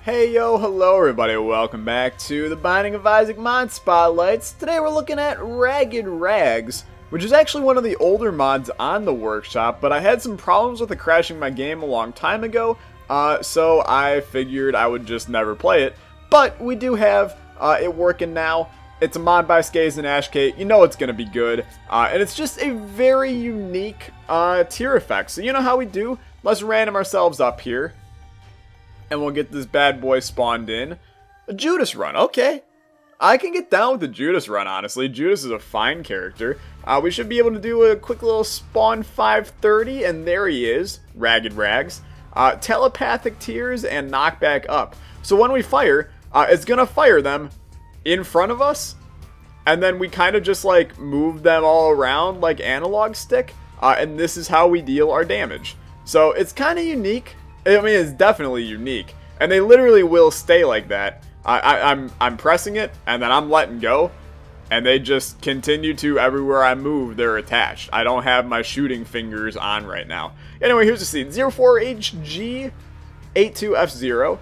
Hey yo, hello everybody, welcome back to the Binding of Isaac mod spotlights. Today we're looking at RAGGED RAGS, which is actually one of the older mods on the workshop, but I had some problems with it crashing my game a long time ago, so I figured I would just never play it. But we do have it working now. It's a mod by SYNERGIES and Ashkate. You know it's going to be good, and it's just a very unique tier effect. So you know how we do? Let's random ourselves up here. And we'll get this bad boy spawned in. A Judas run, okay. I can get down with the Judas run, honestly. Judas is a fine character. We should be able to do a quick little spawn 530, and there he is, RAGGED RAGS. Telepathic tears and knockback up. So when we fire, it's gonna fire them in front of us, and then we kind of just like move them all around like analog stick, and this is how we deal our damage. So it's kind of unique. I mean, it's definitely unique, and they literally will stay like that. I'm pressing it, and then I'm letting go, and they just continue to, everywhere I move, they're attached. I don't have my shooting fingers on right now. Anyway, here's the scene. 04HG82F0.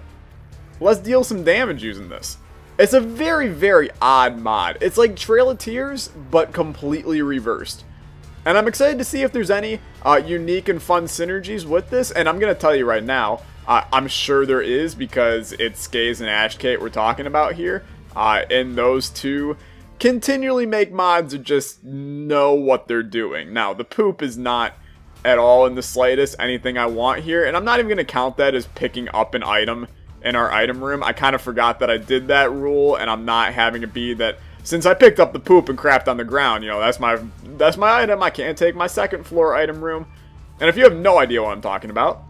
Let's deal some damage using this. It's a very, very odd mod. It's like Trail of Tears, but completely reversed. And I'm excited to see if there's any unique and fun synergies with this. And I'm going to tell you right now, I'm sure there is, because it's SYNERGIES and Ashkate we're talking about here. And those two continually make mods that just know what they're doing. Now, the poop is not at all in the slightest anything I want here. And I'm not even going to count that as picking up an item in our item room. I kind of forgot that I did that rule, and I'm not having it be that since I picked up the poop and crapped on the ground, you know, that's my item. I can't take my second floor item room. And if you have no idea what I'm talking about,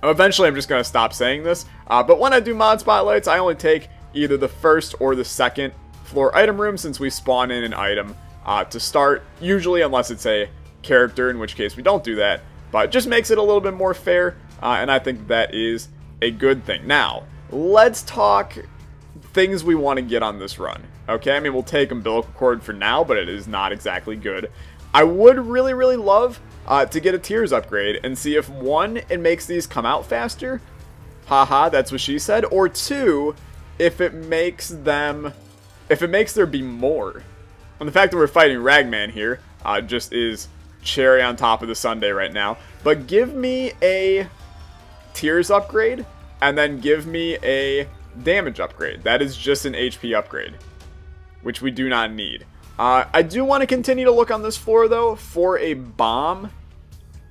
eventually I'm just going to stop saying this. But when I do mod spotlights, I only take either the first or the second floor item room, since we spawn in an item to start, usually, unless it's a character, in which case we don't do that. But it just makes it a little bit more fair, and I think that is a good thing. Now, let's talk things we want to get on this run. Okay, I mean, we'll take umbilical cord for now, but it is not exactly good. I would really, really love to get a tiers upgrade and see if, one, it makes these come out faster. Haha, that's what she said. Or two, if it makes there be more. And the fact that we're fighting Ragman here just is cherry on top of the sundae right now. But give me a tiers upgrade, and then give me a damage upgrade. That is just an HP upgrade, which we do not need. I do want to continue to look on this floor, though, for a bomb,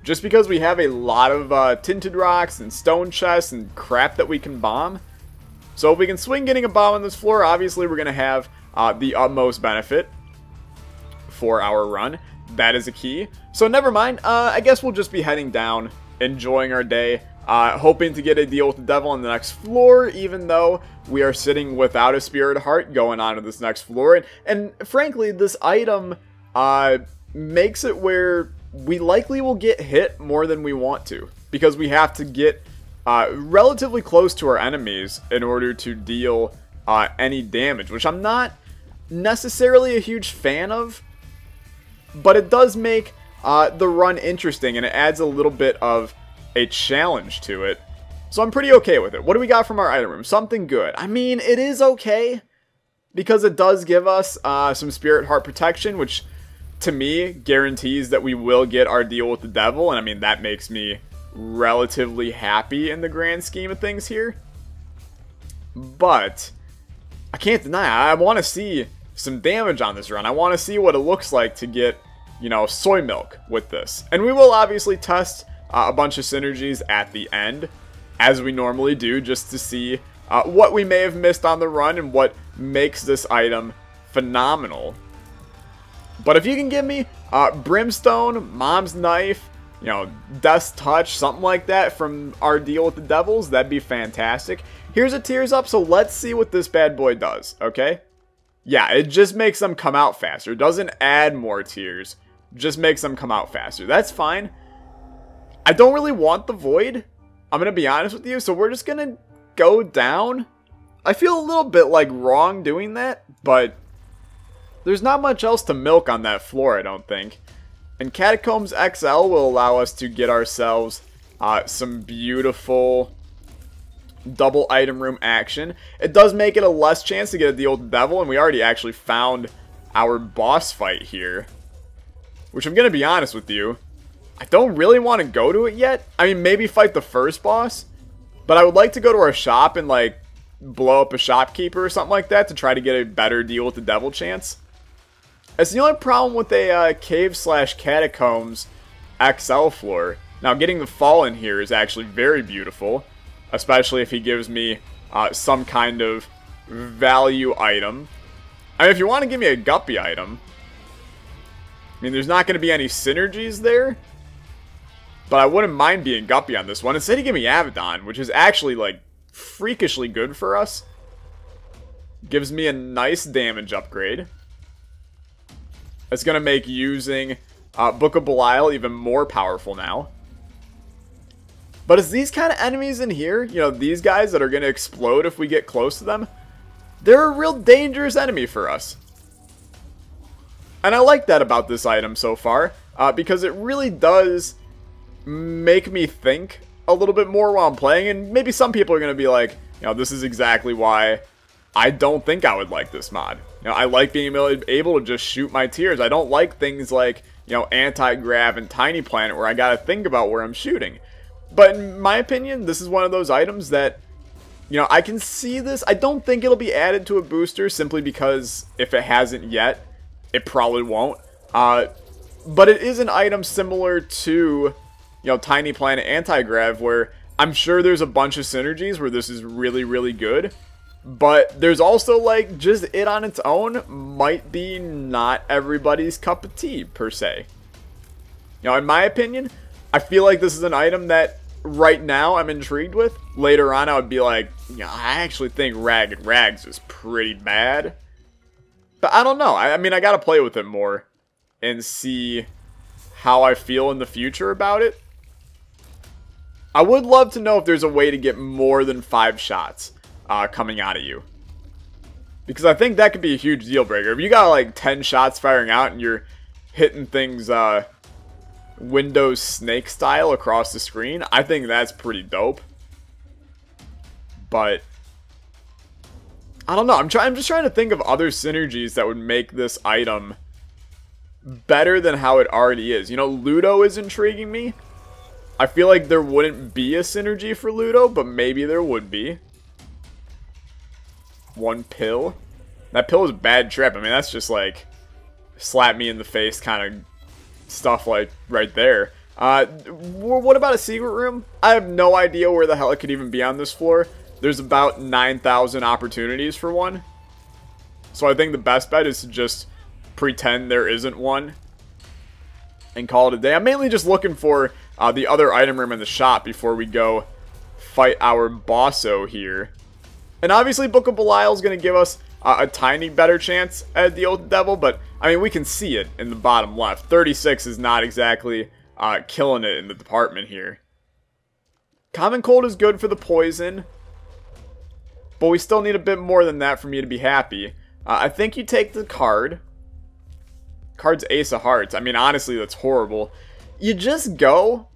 just because we have a lot of tinted rocks and stone chests and crap that we can bomb. So if we can swing getting a bomb on this floor, obviously we're going to have the utmost benefit for our run. That is a key. So never mind. I guess we'll just be heading down, enjoying our day. Hoping to get a deal with the devil on the next floor, even though we are sitting without a spirit heart going on to this next floor. And frankly, this item makes it where we likely will get hit more than we want to, because we have to get relatively close to our enemies in order to deal any damage, which I'm not necessarily a huge fan of, but it does make the run interesting, and it adds a little bit of a challenge to it. So I'm pretty okay with it. What do we got from our item room? Something good. I mean, it is okay, because it does give us some spirit heart protection, which to me guarantees that we will get our deal with the devil. And I mean, that makes me relatively happy in the grand scheme of things here. But I can't deny, I want to see some damage on this run. I want to see what it looks like to get, you know, soy milk with this. And we will obviously test a bunch of synergies at the end, as we normally do, just to see what we may have missed on the run and what makes this item phenomenal. But if you can give me Brimstone, Mom's Knife, you know, Death's Touch, something like that from our deal with the devils, that'd be fantastic. Here's a tiers up, so let's see what this bad boy does, okay? Yeah, it just makes them come out faster. It doesn't add more tiers, just makes them come out faster. That's fine. I don't really want the void, I'm going to be honest with you, so we're just going to go down. I feel a little bit like wrong doing that, but there's not much else to milk on that floor, I don't think. And Catacombs XL will allow us to get ourselves some beautiful double item room action. It does make it a less chance to get a deal with the devil, and we already actually found our boss fight here. Which I'm going to be honest with you, I don't really want to go to it yet. I mean, maybe fight the first boss, but I would like to go to our shop and, like, blow up a shopkeeper or something like that to try to get a better deal with the devil chance. It's the only problem with a cave/catacombs XL floor. Now, getting the Fallen here is actually very beautiful, especially if he gives me some kind of value item. I mean, if you want to give me a guppy item, I mean, there's not going to be any synergies there, but I wouldn't mind being guppy on this one. Instead, he gave me Abaddon, which is actually, like, freakishly good for us. Gives me a nice damage upgrade. It's going to make using Book of Belial even more powerful now. But it's these kind of enemies in here, you know, these guys that are going to explode if we get close to them. They're a real dangerous enemy for us. And I like that about this item so far, because it really does make me think a little bit more while I'm playing. And maybe some people are going to be like, you know, this is exactly why I don't think I would like this mod. You know, I like being able to just shoot my tiers. I don't like things like, you know, anti-grav and tiny planet where I got to think about where I'm shooting. But in my opinion, this is one of those items that, you know, I can see this. I don't think it'll be added to a booster simply because if it hasn't yet, it probably won't. But it is an item similar to, you know, Tiny Planet Anti-Grav, where I'm sure there's a bunch of synergies where this is really, really good. But there's also, like, just it on its own might be not everybody's cup of tea, per se. You know, in my opinion, I feel like this is an item that right now I'm intrigued with. Later on, I would be like, yeah, I actually think Ragged Rags is pretty bad. But I don't know. I mean, I gotta play with it more and see how I feel in the future about it. I would love to know if there's a way to get more than 5 shots coming out of you. Because I think that could be a huge deal breaker. If you got like 10 shots firing out and you're hitting things Windows Snake style across the screen, I think that's pretty dope. But I don't know. I'm just trying to think of other synergies that would make this item better than how it already is. You know, Ludo is intriguing me. I feel like there wouldn't be a synergy for Ludo, but maybe there would be. 1 pill. That pill is a bad trip. I mean, that's just like slap me in the face kind of stuff, like right there. What about a secret room? I have no idea where the hell it could even be on this floor. There's about 9,000 opportunities for one. So I think the best bet is to just pretend there isn't one and call it a day. I'm mainly just looking for the other item room in the shop before we go fight our bosso here. And obviously Book of Belial is going to give us a tiny better chance at the Oath Devil, but I mean, we can see it in the bottom left. 36 is not exactly killing it in the department here. Common Cold is good for the poison, but we still need a bit more than that for me to be happy. I think you take the card. Card's Ace of Hearts. I mean, honestly, that's horrible. You just go.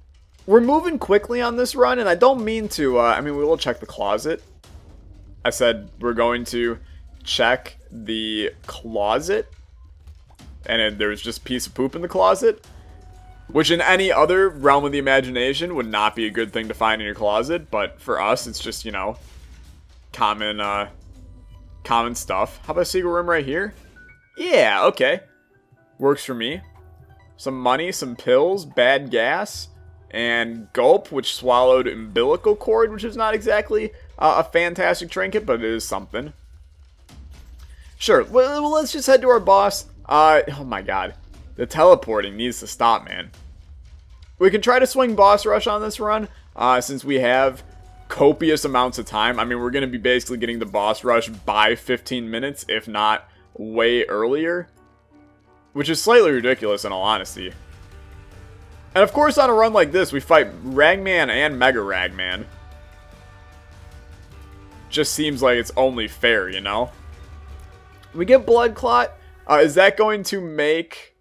We're moving quickly on this run, and I don't mean to, I mean, we will check the closet. I said we're going to check the closet, and there was just a piece of poop in the closet, which in any other realm of the imagination would not be a good thing to find in your closet, but for us, it's just, you know, common stuff. How about a secret room right here? Yeah, okay. Works for me. Some money, some pills, bad gas, and Gulp, which swallowed umbilical cord, which is not exactly a fantastic trinket, but it is something. Sure, well, let's just head to our boss. Oh my god. The teleporting needs to stop, man. We can try to swing boss rush on this run, since we have copious amounts of time. I mean, we're going to be basically getting the boss rush by 15 minutes, if not way earlier. Which is slightly ridiculous in all honesty. And of course, on a run like this, we fight Ragman and Mega Ragman. Just seems like it's only fair, you know? We get Blood Clot. Is that going to make,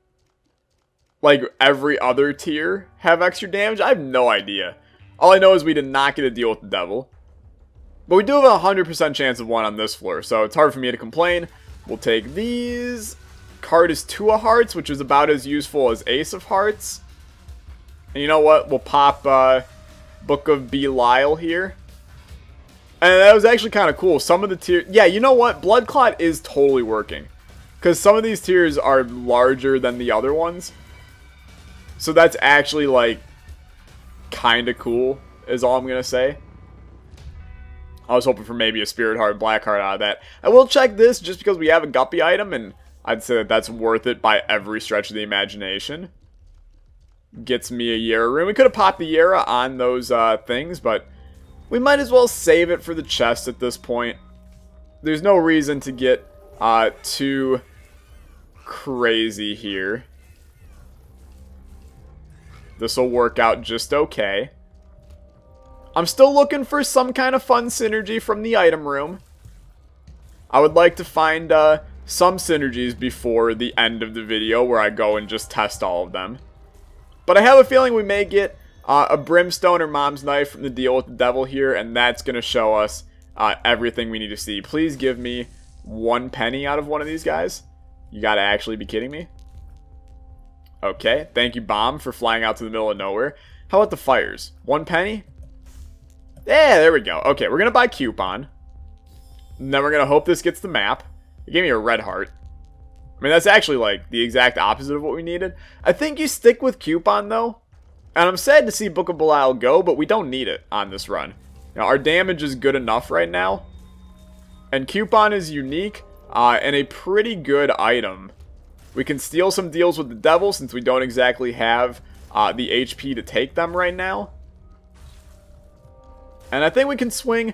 like, every other tier have extra damage? I have no idea. All I know is we did not get a deal with the devil. But we do have a 100% chance of 1 on this floor, so it's hard for me to complain. We'll take these. Card is 2 of hearts, which is about as useful as ace of hearts. And you know what? We'll pop Book of Belial here. And that was actually kind of cool. Some of the tiers... Yeah, you know what? Blood Clot is totally working. Because some of these tiers are larger than the other ones. So that's actually, like, kind of cool, is all I'm going to say. I was hoping for maybe a Spirit Heart, Black Heart out of that. I will check this just because we have a Guppy item, and I'd say that that's worth it by every stretch of the imagination. Gets me a Yara rune. We could have popped the Yara on those things, but we might as well save it for the chest at this point. There's no reason to get too crazy here. This will work out just okay. I'm still looking for some kind of fun synergy from the item room. I would like to find some synergies before the end of the video where I go and just test all of them. But I have a feeling we may get a Brimstone or Mom's Knife from the Deal with the Devil here, and that's going to show us everything we need to see. Please give me 1 penny out of one of these guys. You gotta actually be kidding me. Okay, thank you, Bomb, for flying out to the middle of nowhere. How about the fires? 1 penny? Yeah, there we go. Okay, we're gonna buy Coupon. And then we're gonna hope this gets the map. It gave me a red heart. I mean, that's actually, like, the exact opposite of what we needed. I think you stick with Coupon, though. And I'm sad to see Book of Belial go, but we don't need it on this run. Now, our damage is good enough right now. And Coupon is unique and a pretty good item. We can steal some deals with the devil since we don't exactly have the HP to take them right now. And I think we can swing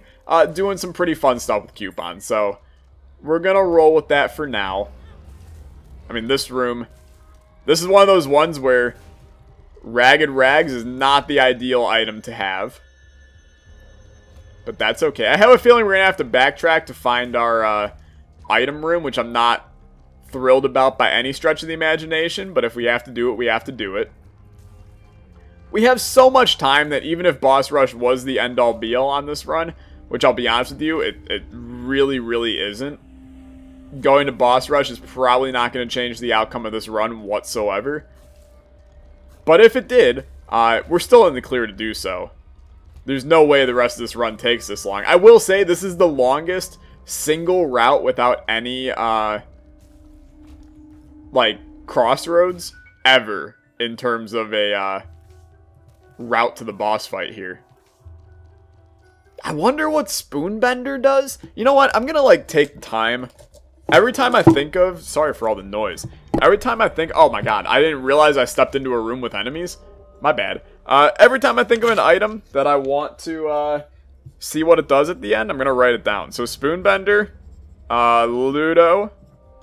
doing some pretty fun stuff with Coupon. So we're going to roll with that for now. I mean, this room, this is one of those ones where Ragged Rags is not the ideal item to have. But that's okay. I have a feeling we're going to have to backtrack to find our item room, which I'm not thrilled about by any stretch of the imagination. But if we have to do it, we have to do it. We have so much time that even if Boss Rush was the end-all be-all on this run, which I'll be honest with you, it really, really isn't. Going to Boss Rush is probably not going to change the outcome of this run whatsoever. But if it did, we're still in the clear to do so. There's no way the rest of this run takes this long. I will say this is the longest single route without any, like, crossroads ever in terms of a route to the boss fight here. I wonder what Spoonbender does. You know what? I'm going to, like, take time. Every time I think of... Sorry for all the noise. Every time I think... Oh my god, I didn't realize I stepped into a room with enemies. My bad. Every time I think of an item that I want to see what it does at the end, I'm going to write it down. So Spoonbender, Ludo,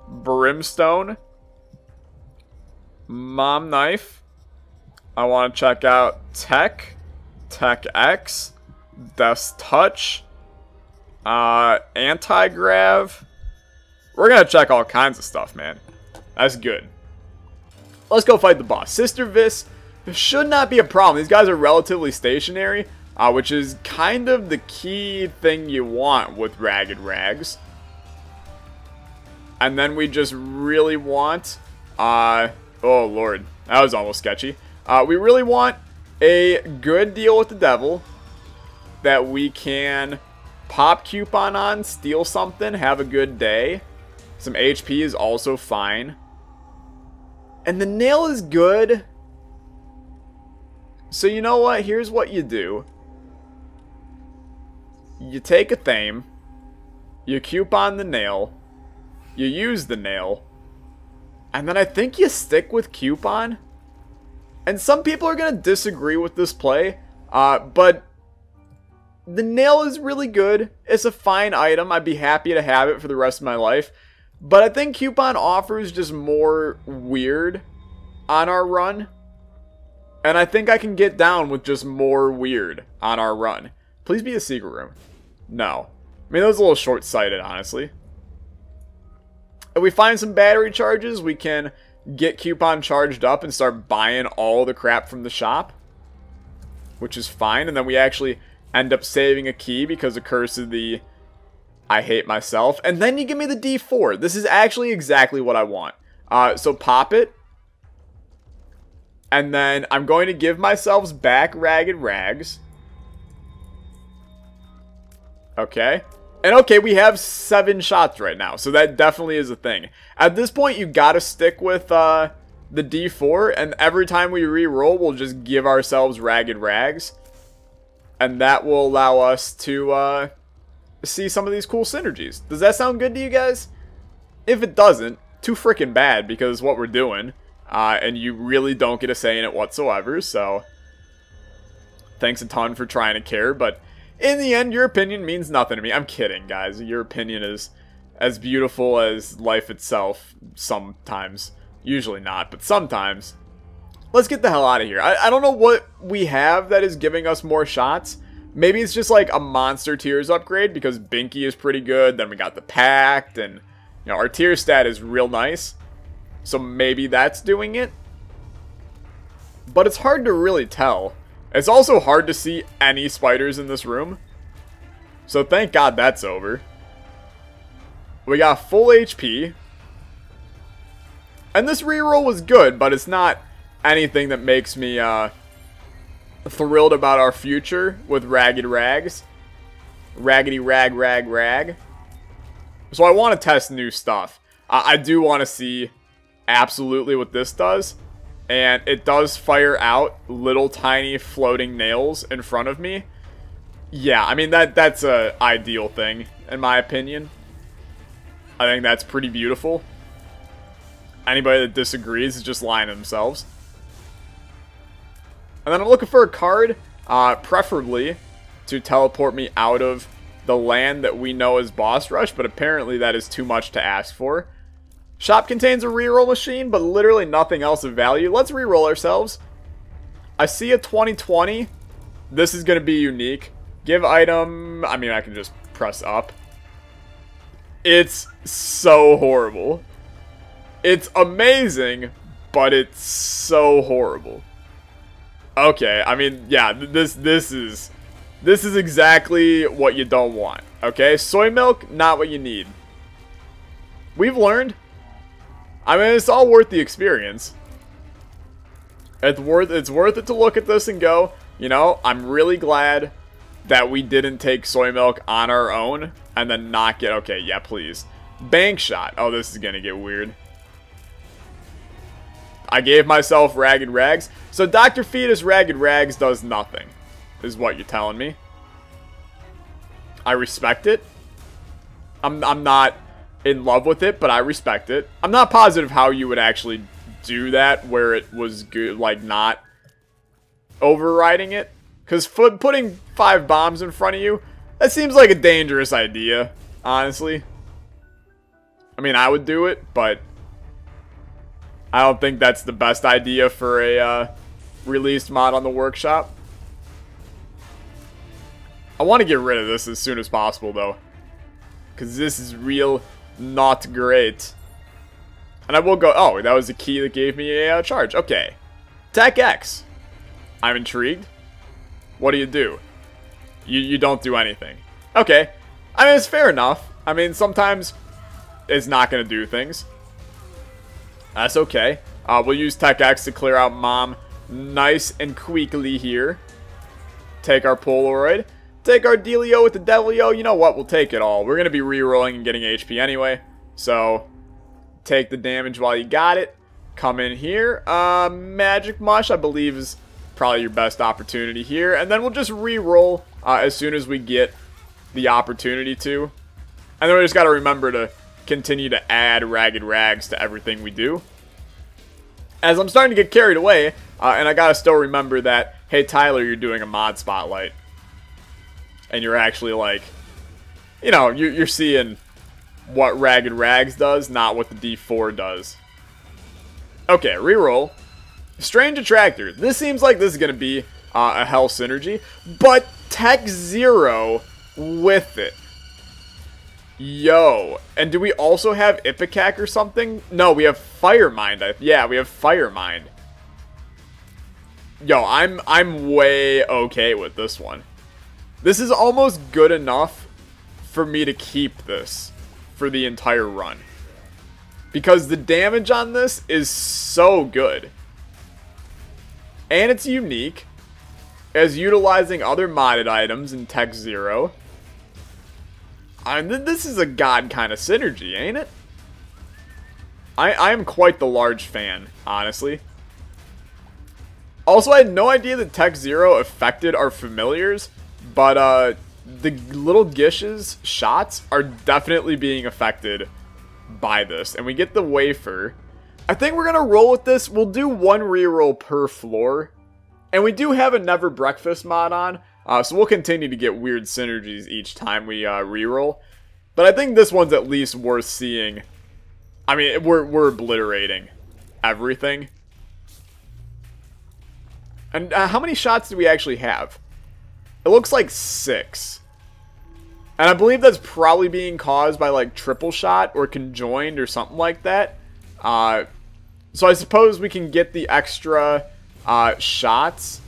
Brimstone, Mom Knife. I want to check out Tech, Tech X, Death's Touch, Anti-Grav. We're going to check all kinds of stuff, man. That's good. Let's go fight the boss. Sister Vis should not be a problem. These guys are relatively stationary, which is kind of the key thing you want with Ragged Rags. And then we just really want... oh, Lord. That was almost sketchy. We really want a good deal with the devil that we can pop Coupon on, steal something, have a good day. Some HP is also fine. And the nail is good. So you know what? Here's what you do. You take a Thame. You Coupon the nail. You use the nail. And then I think you stick with Coupon. And some people are going to disagree with this play. But the nail is really good. It's a fine item. I'd be happy to have it for the rest of my life. But I think Coupon offers just more weird on our run. And I think I can get down with just more weird on our run. Please be a secret room. No. I mean, that was a little short-sighted, honestly. If we find some battery charges, we can get Coupon charged up and start buying all the crap from the shop. Which is fine. And then we actually end up saving a key because of Curse of the I Hate Myself. And then you give me the D4. This is actually exactly what I want. So pop it. And then I'm going to give myself back Ragged Rags. Okay. And okay, we have 7 shots right now. So that definitely is a thing. At this point, you gotta stick with the D4. And every time we re-roll, we'll just give ourselves Ragged Rags. And that will allow us to see some of these cool synergies. Does that sound good to you guys? If it doesn't, too freaking bad because what we're doing. And you really don't get a say in it whatsoever. So thanks a ton for trying to care. But in the end, your opinion means nothing to me. I'm kidding, guys. Your opinion is as beautiful as life itself sometimes. Usually not, but sometimes. Let's get the hell out of here. I don't know what we have that is giving us more shots. Maybe it's just like a monster tiers upgrade because Binky is pretty good. Then we got the Pact and, you know, our tier stat is real nice. So maybe that's doing it. But it's hard to really tell. It's also hard to see any spiders in this room. So thank God that's over. We got full HP. And this reroll was good, but it's not anything that makes me thrilled about our future with Ragged Rags. Raggedy rag, rag, rag. So I want to test new stuff. I do want to see absolutely what this does. And it does fire out little tiny floating nails in front of me. Yeah, I mean, that's a ideal thing, in my opinion. I think that's pretty beautiful. Anybody that disagrees is just lying to themselves. And then I'm looking for a card, preferably to teleport me out of the land that we know as Boss Rush, but apparently that is too much to ask for. Shop contains a reroll machine, but literally nothing else of value. Let's reroll ourselves. I see a 2020. This is going to be unique. Give item. I mean, I can just press up. It's so horrible. It's amazing, but it's so horrible. Okay, I mean, yeah, this is exactly what you don't want. Okay, soy milk, not what you need. We've learned. I mean, it's all worth the experience. It's worth it to look at this and go, you know, I'm really glad that we didn't take soy milk on our own and then not get, okay, yeah, please. Bank shot. Oh, this is gonna get weird. I gave myself Ragged Rags. So Dr. Fetus Ragged Rags does nothing, is what you're telling me. I respect it. I'm not in love with it, but I respect it. I'm not positive how you would actually do that where it was good, like not overriding it. Because putting 5 bombs in front of you, that seems like a dangerous idea, honestly. I mean, I would do it, but I don't think that's the best idea for a released mod on the workshop. I want to get rid of this as soon as possible, though. Because this is real not great. And I will go... Oh, that was the key that gave me a charge. Okay. Tech X. I'm intrigued. What do you do? You don't do anything. Okay. I mean, it's fair enough. I mean, sometimes it's not going to do things. That's okay. We'll use Tech X to clear out Mom nice and quickly here. Take our Polaroid. Take our dealio with the devilio. You know what? We'll take it all. We're going to be re-rolling and getting HP anyway. So, take the damage while you got it. Come in here. Magic Mush, I believe, is probably your best opportunity here. And then we'll just re-roll as soon as we get the opportunity to. And then we just got to remember to continue to add Ragged Rags to everything we do. As I'm starting to get carried away, and I got to still remember that, hey, Tyler, you're doing a mod spotlight. And you're actually like, you know, you're seeing what Ragged Rags does, not what the D4 does. Okay, reroll. Strange Attractor. This seems like this is going to be a hell synergy, but Tech 0 with it. Yo. And do we also have Ipecac or something? No, we have Fire Mind. Yeah, we have Fire Mind. Yo, I'm way okay with this one. This is almost good enough for me to keep this for the entire run. Because the damage on this is so good. And it's unique, as utilizing other modded items in Tech Zero. This is a god kind of synergy, ain't it? I am quite the large fan, honestly. Also, I had no idea that Tech Zero affected our familiars, but the little Gish's shots are definitely being affected by this. And we get the wafer. I think we're going to roll with this. We'll do one reroll per floor. And we do have a Never Breakfast mod on, so we'll continue to get weird synergies each time we reroll. But I think this one's at least worth seeing. I mean, we're obliterating everything. And how many shots do we actually have? It looks like 6. And I believe that's probably being caused by like triple shot or conjoined or something like that. So I suppose we can get the extra shots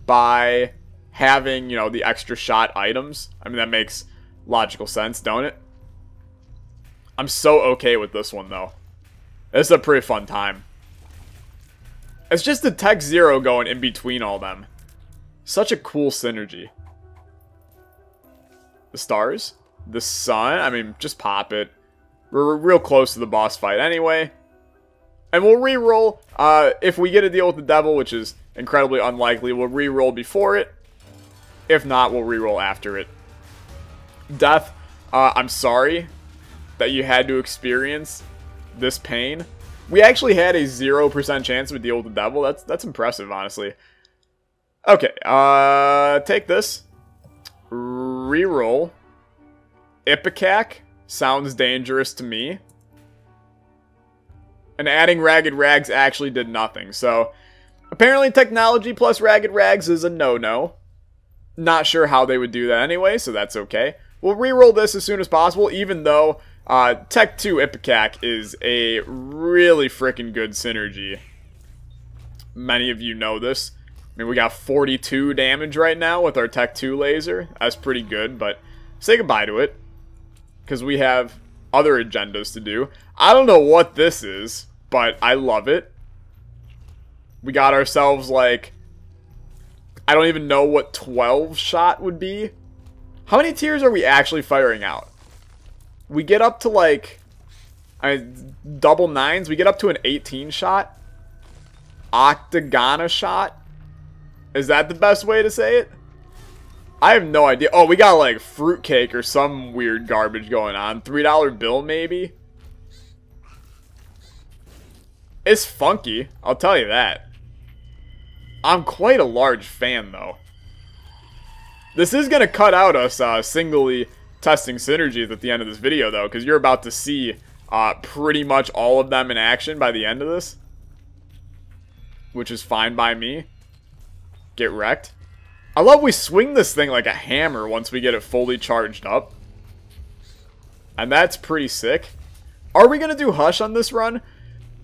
by having, you know, the extra shot items. I mean, that makes logical sense, don't it? I'm so okay with this one, though. This is a pretty fun time. It's just the Tech Zero going in between all them. Such a cool synergy. The stars? The sun? I mean, just pop it. We're real close to the boss fight anyway. And we'll re-roll. If we get a deal with the devil, which is incredibly unlikely, we'll re-roll before it. If not, we'll re-roll after it. Death, I'm sorry that you had to experience this pain. We actually had a 0% chance of a deal with the devil. That's impressive, honestly. Okay, take this. Reroll. Ipecac sounds dangerous to me. And adding Ragged Rags actually did nothing. So, apparently technology plus Ragged Rags is a no-no. Not sure how they would do that anyway, so that's okay. We'll reroll this as soon as possible, even though Tech 2 Ipecac is a really freaking good synergy. Many of you know this. I mean, we got 42 damage right now with our Tech 2 laser. That's pretty good, but say goodbye to it. Because we have other agendas to do. I don't know what this is, but I love it. We got ourselves, like, I don't even know what 12 shot would be. How many tiers are we actually firing out? We get up to, like, double 9s. We get up to an 18 shot. Octagona shot. Is that the best way to say it? I have no idea. Oh, we got, like, fruitcake or some weird garbage going on. $3 bill, maybe? It's funky, I'll tell you that. I'm quite a large fan, though. This is going to cut out us singly testing synergies at the end of this video, though, because you're about to see pretty much all of them in action by the end of this. Which is fine by me. Get wrecked. I love we swing this thing like a hammer once we get it fully charged up. And that's pretty sick. Are we going to do Hush on this run?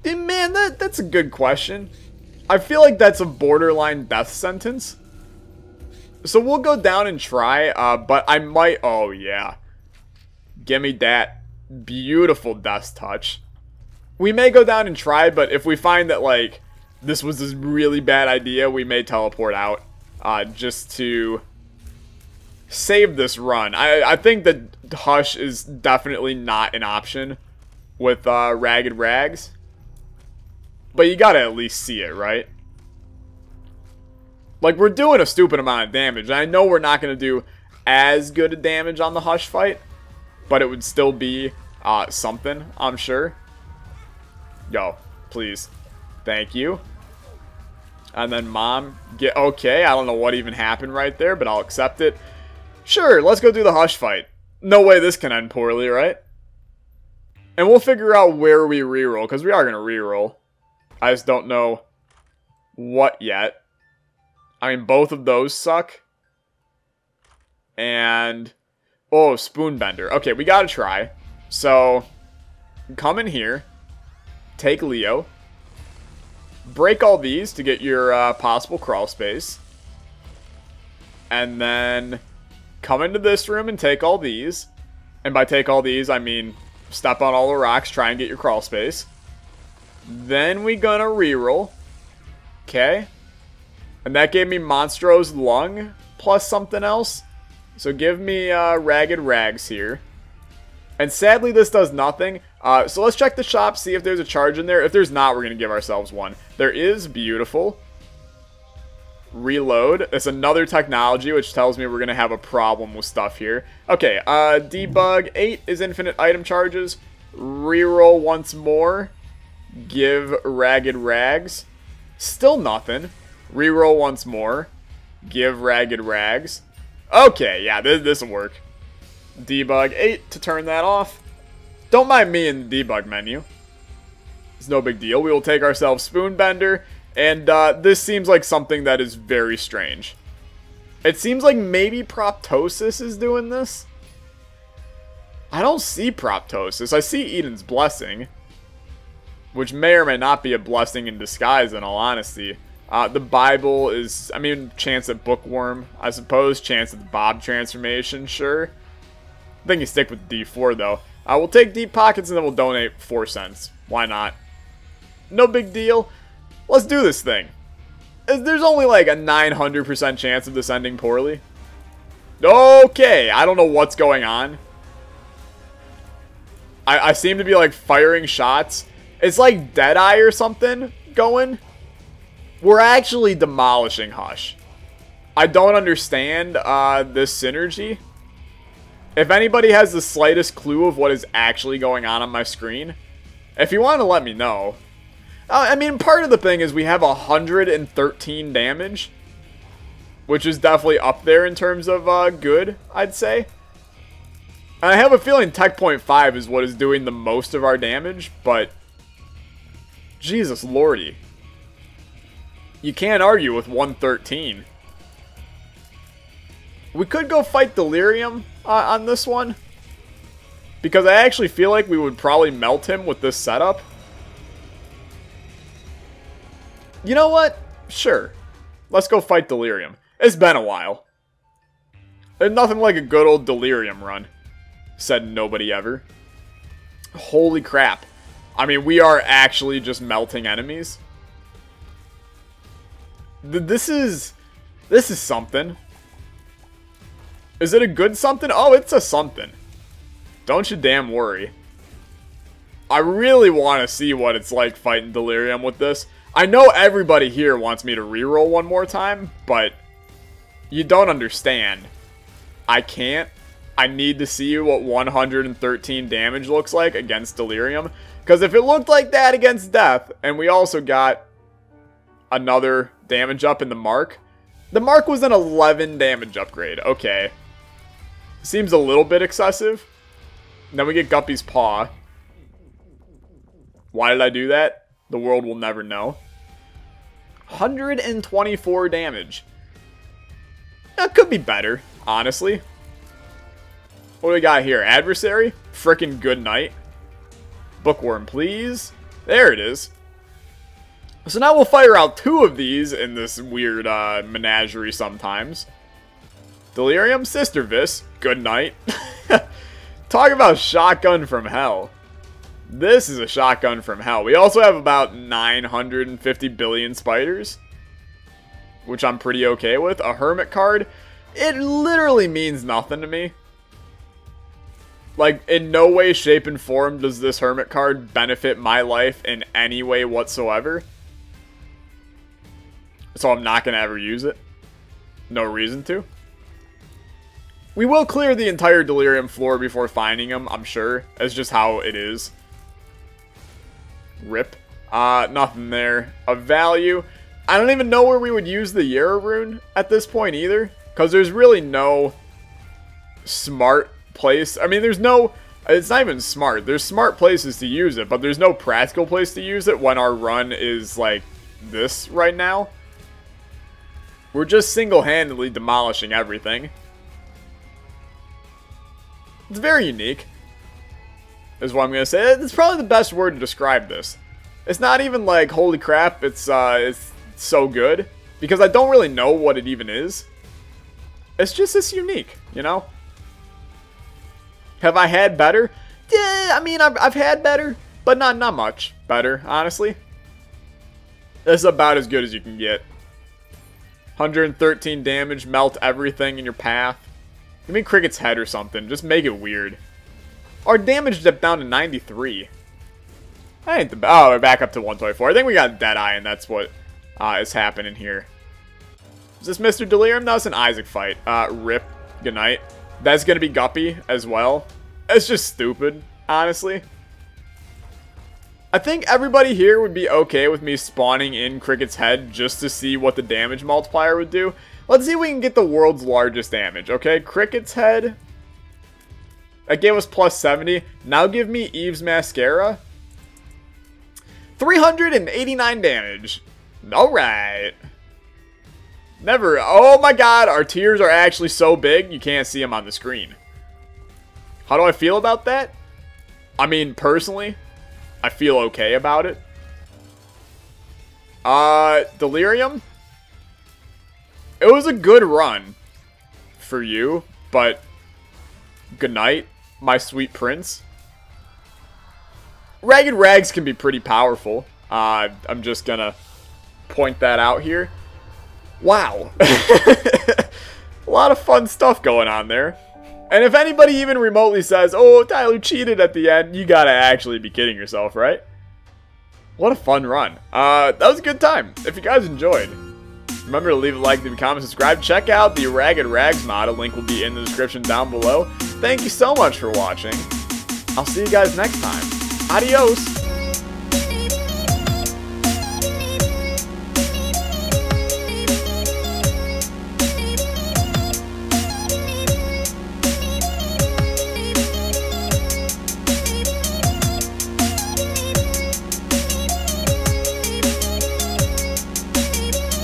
Man, that's a good question. I feel like that's a borderline death sentence. So we'll go down and try, but I might... Oh, yeah. Give me that beautiful death touch. We may go down and try, but if we find that, like, this was this really bad idea, we may teleport out. Just to save this run. I think that Hush is definitely not an option with Ragged Rags. But you gotta at least see it, right? Like, we're doing a stupid amount of damage. And I know we're not going to do as good a damage on the Hush fight. But it would still be something, I'm sure. Yo, please. Thank you. And then Mom, get okay. I don't know what even happened right there, but I'll accept it. Sure, let's go do the Hush fight. No way this can end poorly, right? And we'll figure out where we reroll, because we are going to reroll. I just don't know what yet. I mean, both of those suck. And... oh, Spoonbender. Okay, we gotta try. So, come in here. Take Leo. Break all these to get your possible crawl space. And then come into this room and take all these. And by take all these, I mean step on all the rocks, try and get your crawl space. Then we gonna reroll. Okay. And that gave me Monstro's Lung plus something else. So give me Ragged Rags here. And sadly, this does nothing. So let's check the shop, see if there's a charge in there. If there's not, we're going to give ourselves one. There is. Beautiful. Reload. It's another technology, which tells me we're going to have a problem with stuff here. Okay, debug. 8 is infinite item charges. Reroll once more. Give Ragged Rags. Still nothing. Reroll once more. Give Ragged Rags. Okay, yeah, this will work. Debug 8 to turn that off. Don't mind me in the debug menu. It's no big deal. We will take ourselves Spoonbender. And this seems like something that is very strange. It seems like maybe Proptosis is doing this. I don't see Proptosis. I see Eden's Blessing. Which may or may not be a blessing in disguise, in all honesty. The Bible is, I mean, chance at Bookworm, I suppose. Chance at the Bob transformation, sure. I think you stick with D4, though. We'll take Deep Pockets and then we'll donate 4 cents. Why not? No big deal. Let's do this thing. There's only like a 900% chance of this ending poorly. Okay, I don't know what's going on. I seem to be like firing shots. It's like Deadeye or something going. We're actually demolishing Hush. I don't understand this synergy. If anybody has the slightest clue of what is actually going on my screen, if you want to let me know. I mean, part of the thing is we have 113 damage, which is definitely up there in terms of good, I'd say. And I have a feeling Tech Point 5 is what is doing the most of our damage, but Jesus lordy. You can't argue with 113. We could go fight Delirium on this one, because I actually feel like we would probably melt him with this setup. You know what? Sure. Let's go fight Delirium. It's been a while. There's nothing like a good old Delirium run. Said nobody ever. Holy crap. I mean, we are actually just melting enemies. This is something. Is it a good something? Oh, it's a something. Don't you damn worry. I really want to see what it's like fighting Delirium with this. I know everybody here wants me to reroll one more time, but you don't understand. I can't. I need to see what 113 damage looks like against Delirium. Because if it looked like that against Death, and we also got another damage up in the Mark was an 11 damage upgrade. Okay. Seems a little bit excessive. And then we get Guppy's Paw. Why did I do that? The world will never know. 124 damage. That could be better, honestly. What do we got here? Adversary? Frickin' good night. Bookworm, please. There it is. So now we'll fire out 2 of these in this weird menagerie sometimes. Delirium, Sister Vis. Good night. Talk about shotgun from hell. This is a shotgun from hell. We also have about 950 billion spiders, which I'm pretty okay with. A Hermit card. It literally means nothing to me. Like, in no way, shape, and form does this Hermit card benefit my life in any way whatsoever. So I'm not going to ever use it. No reason to. We will clear the entire Delirium floor before finding him, I'm sure. That's just how it is. Rip. Nothing there of value. I don't even know where we would use the Yarrow rune at this point either. Because there's really no smart place. I mean, there's no... It's not even smart. There's smart places to use it, but there's no practical place to use it when our run is like this right now. We're just single-handedly demolishing everything. It's very unique, is what I'm going to say. It's probably the best word to describe this. It's not even like, holy crap, it's so good. Because I don't really know what it even is. It's just, it's unique, you know? Have I had better? Yeah, I mean, I've had better, but not much better, honestly. This is about as good as you can get. 113 damage, melt everything in your path. Give me Cricket's head or something. Just make it weird. Our damage dipped down to 93. That ain't the oh, we're back up to 124. I think we got Deadeye, and that's what is happening here. Is this Mr. Delirium? No, it's an Isaac fight. Rip. Good night. That's going to be Guppy as well. It's just stupid, honestly. I think everybody here would be okay with me spawning in Cricket's head just to see what the damage multiplier would do. Let's see if we can get the world's largest damage, okay? Cricket's head. That gave us plus 70. Now give me Eve's Mascara. 389 damage. Alright. Never. Oh my god, our tears are actually so big you can't see them on the screen. How do I feel about that? I mean, personally, I feel okay about it. Delirium? It was a good run for you, but good night, my sweet prince. Ragged Rags can be pretty powerful. I'm just gonna point that out here. Wow. A lot of fun stuff going on there. And if anybody even remotely says, oh, Tyler cheated at the end, you gotta actually be kidding yourself, right? What a fun run. That was a good time. If you guys enjoyed, remember to leave a like, leave a comment, subscribe. Check out the Ragged Rags mod. A link will be in the description down below. Thank you so much for watching. I'll see you guys next time. Adios.